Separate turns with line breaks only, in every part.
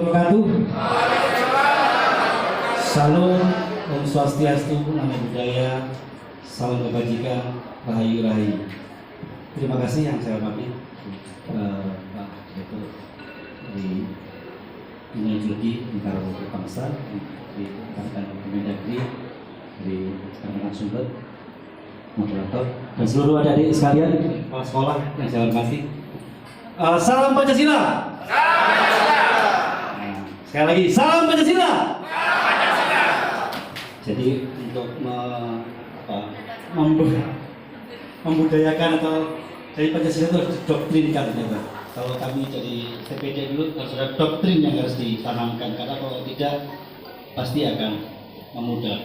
wabarakatuh. Salam, Om Swastiastu, Namo Buddhaya, salam kebajikan, rahayu rahayu. Terima kasih yang saya hormati Pak Direktur dari Indonesia Bintaro Bangsa, di rekan Kemendagri, dari rekan sumber, moderator, dan seluruh adik-adik sekalian kepala sekolah yang saya hormati. Salam Pancasila. Sekali lagi, salam Pancasila. Jadi untuk membudayakan atau dari Pancasila itu harus doktrinkan ternyata. Kalau kami dari TPD dulu harus ada doktrin yang harus ditanamkan, karena kalau tidak pasti akan memudar.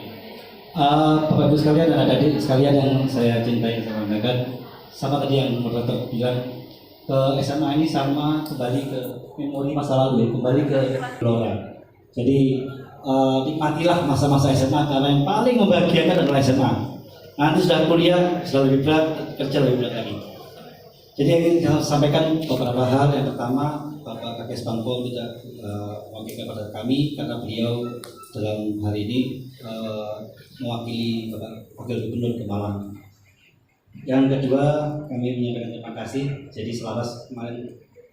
Bapak Ibu sekalian dan adik-adik sekalian yang saya cintai dan saya banggakan, sama tadi yang moderator bilang, ke SMA ini sama kembali ke memori masa lalu, kembali ke gelora. Jadi nikmatilah masa-masa SMA, karena yang paling membahagiakan adalah SMA. Nanti sudah kuliah sudah lebih berat, kerja lebih berat lagi. Jadi yang ingin saya sampaikan beberapa hal. Yang pertama, Bapak Kakes Bangpol tidak mewakili kepada kami, karena beliau dalam hari ini mewakili Bapak Wakil Gubernur ke Malang. Yang kedua, kami menyampaikan terima kasih. Jadi selaras kemarin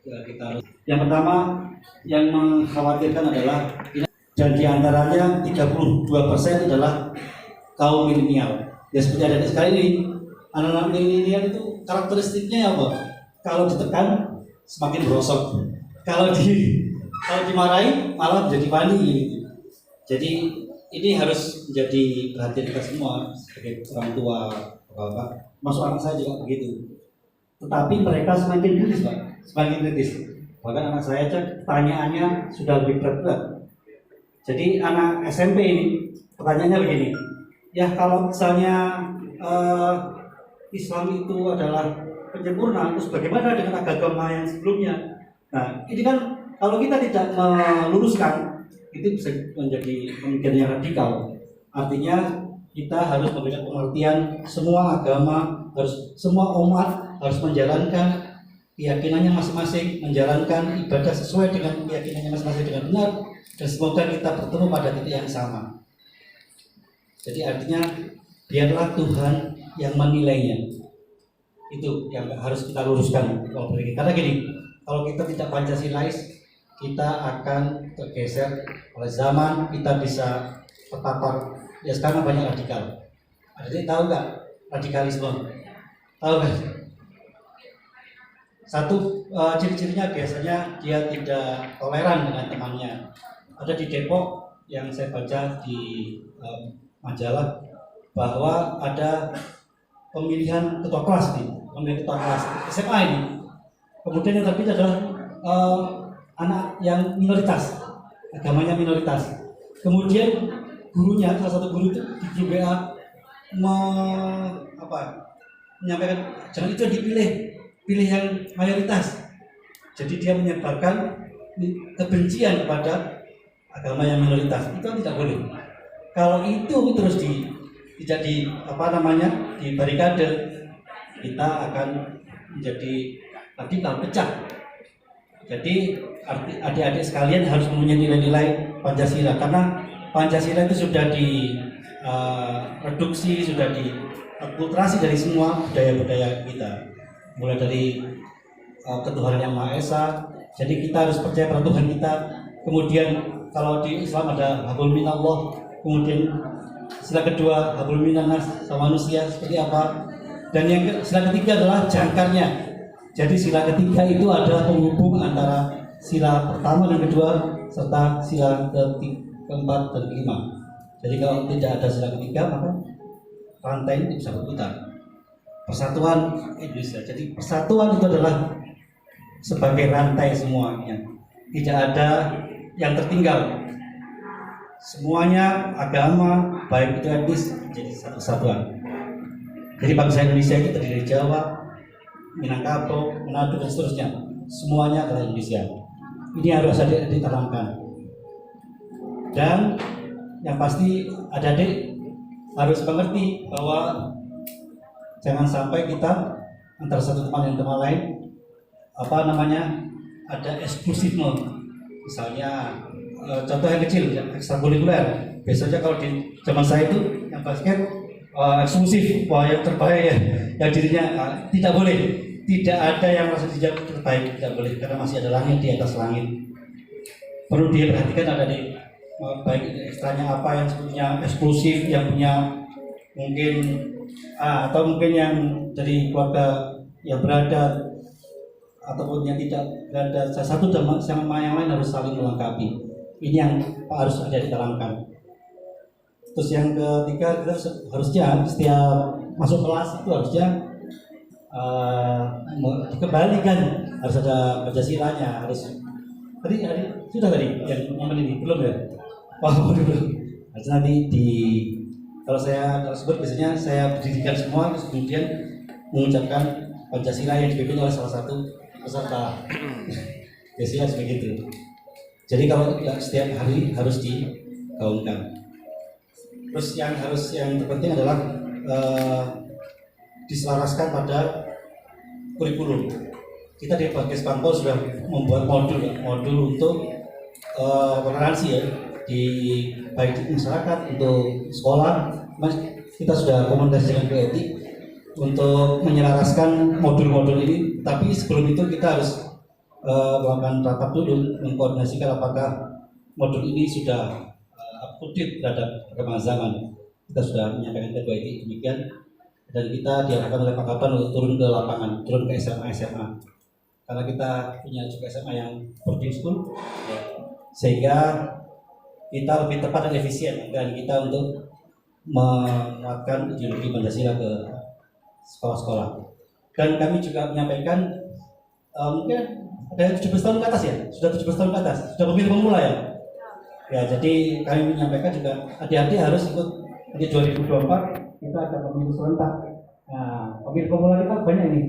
kita. Yang pertama, yang mengkhawatirkan adalah, dan diantaranya 32% adalah kaum milenial. Ya seperti ada sekali ini, anak-anak milenial itu karakteristiknya apa? Kalau ditekan semakin merosot. Kalau dimarahi malah menjadi wani gitu. Jadi ini harus menjadi perhatian kita semua sebagai orang tua, bapak. Masuk anak saya juga begitu. Tetapi mereka semakin kritis, Pak. Semakin kritis. Bahkan anak saya aja pertanyaannya sudah lebih berat. Jadi anak SMP ini pertanyaannya begini. Ya kalau misalnya Islam itu adalah penyempurna, terus bagaimana dengan agama yang sebelumnya? Nah, ini kan kalau kita tidak meluruskan, itu bisa menjadi pemikiran yang radikal. Artinya kita harus memberikan pengertian, semua agama semua umat harus menjalankan keyakinannya masing-masing, menjalankan ibadah sesuai dengan keyakinannya masing-masing dengan benar, dan semoga kita bertemu pada titik yang sama. Jadi artinya biarlah Tuhan yang menilainya. Itu yang harus kita luruskan. Karena gini, kalau kita tidak Pancasilais, kita akan tergeser oleh zaman, kita bisa terpapar. Ya sekarang banyak radikal. Jadi tahu nggak radikalisme? Tahu kan? Satu ciri-cirinya biasanya dia tidak toleran dengan temannya. Ada di Depok yang saya baca di majalah bahwa ada pemilihan ketua kelas nih, pemilihan ketua kelas SMA ini. Kemudian yang terpilih adalah anak yang minoritas, agamanya minoritas. Kemudian gurunya, salah satu guru itu di grup WA menyampaikan jangan itu pilih yang mayoritas. Jadi dia menyebarkan kebencian kepada agama yang minoritas. Itu tidak boleh. Kalau itu terus tidak di barikade, kita akan menjadi radikal, pecah. Jadi adik-adik sekalian harus mempunyai nilai-nilai Pancasila, karena Pancasila itu sudah direduksi, sudah diakulturasi dari semua budaya-budaya kita, mulai dari ketuhanan yang Maha Esa. Jadi kita harus percaya pada Tuhan kita. Kemudian kalau di Islam ada hablum minallah, kemudian sila kedua hablum minannas, sama manusia seperti apa. Dan yang sila ketiga adalah jangkarnya. Jadi sila ketiga itu adalah penghubung antara sila pertama dan kedua serta sila keempat dan kelima. Jadi kalau tidak ada sila ketiga, maka rantai itu bisa berputar. Persatuan Indonesia. Jadi persatuan itu adalah sebagai rantai semuanya. Tidak ada yang tertinggal. Semuanya agama, baik itu etnis, menjadi satu kesatuan. Jadi bangsa Indonesia itu terdiri dari Jawa, Minangkabau, Manado dan seterusnya. Semuanya adalah Indonesia. Ini harus ditanamkan. Dan yang pasti adik-adik harus mengerti bahwa jangan sampai kita antara satu teman dan teman lain ada eksklusifme. Misalnya contoh yang kecil, ya, ekstrakurikuler. Biasanya kalau di zaman saya itu yang basket eksklusif, wah yang terbaik ya, yang dirinya tidak boleh, tidak ada yang merasa dirinya terbaik, tidak boleh, karena masih ada langit di atas langit. Perlu diperhatikan ada di baik ekstranya apa yang sebetulnya eksklusif, yang punya mungkin atau mungkin yang dari keluarga yang berada ataupun yang tidak berada, satu sama yang lain harus saling melengkapi. Ini yang harus ada ditanamkan. Terus yang ketiga, kita harusnya setiap masuk kelas itu harusnya dikembalikan, harus ada Pancasilanya, harus tadi sudah tadi yang ini belum ya? Wah belum. Harus nanti kalau saya sebut biasanya saya berdirikan semua, terus kemudian mengucapkan Pancasila yang dipimpin oleh salah satu peserta. Biasanya harus begitu. Jadi kalau setiap hari harus digaungkan. Terus yang terpenting adalah diselaraskan pada kurikulum. Kita di Bages Pampol sudah membuat modul untuk toleransi ya, di baik di masyarakat, untuk sekolah. Kita sudah komunikasi dengan BETI untuk menyelaraskan modul-modul ini. Tapi sebelum itu kita harus melakukan rapat dulu, mengkoordinasikan apakah modul ini sudah update terhadap perkembangan zaman. Kita sudah menyampaikan ke BETI demikian, dan kita diarahkan oleh Pak Kapan untuk turun ke lapangan, turun ke SMA. Karena kita punya juga SMA yang boarding school, ya, sehingga kita lebih tepat dan efisien dan kita untuk menguatkan ideologi Pancasila ke sekolah-sekolah. Dan kami juga menyampaikan mungkin ada 17 tahun ke atas ya, sudah 17 tahun ke atas, sudah pemilih pemula ya. Ya, jadi kami menyampaikan juga adik-adik harus ikut di 2024 kita ada pemilu serentak. Nah, pemilih pemula kita banyak ini.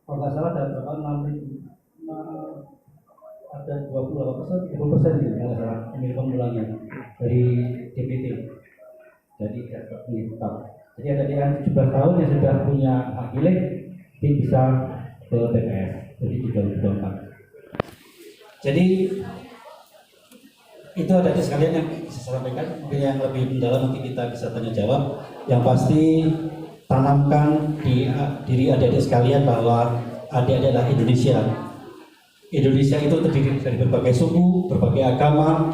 Kalau nggak salah ada berapa? Ada 28%, 30% gitu, nggak salah pemilih pemulanya dari DPT. Jadi tetap. Jadi ada yang 17 tahun yang sudah punya hak pilih, dia bisa ke TPS. Jadi di 2024. Jadi itu ada sekalian yang bisa saya sampaikan. Mungkin yang lebih mendalam nanti kita bisa tanya jawab. Yang pasti tanamkan di diri adik-adik sekalian bahwa adik-adik adalah Indonesia. Indonesia itu terdiri dari berbagai suku, berbagai agama,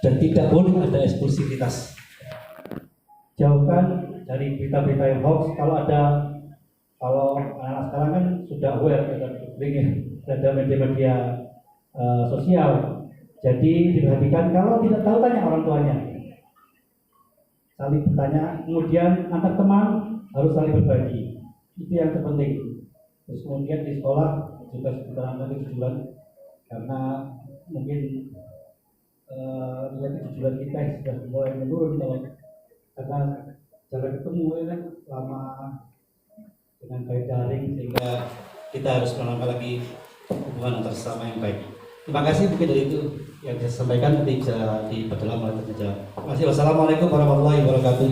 dan tidak boleh ada eksklusivitas. Jauhkan dari berita-berita yang hoax. Kalau anak sekarang kan sudah aware ada media-media sosial. Jadi diperhatikan, kalau tidak tahu tanya orang tuanya. Saling bertanya, kemudian antar teman harus saling berbagi. Itu yang terpenting. Terus kemudian di sekolah juga sebenarnya kejujuran, karena mungkin nilai kejujuran kita sudah mulai menurun karena jarang ketemu ya kan, lama dengan baik daring, sehingga kita harus menambah lagi hubungan antar sesama yang baik. Terima kasih, mungkin dari itu yang saya sampaikan nanti bisa diperdalam oleh teman-teman. Terima kasih. Wassalamualaikum warahmatullahi wabarakatuh.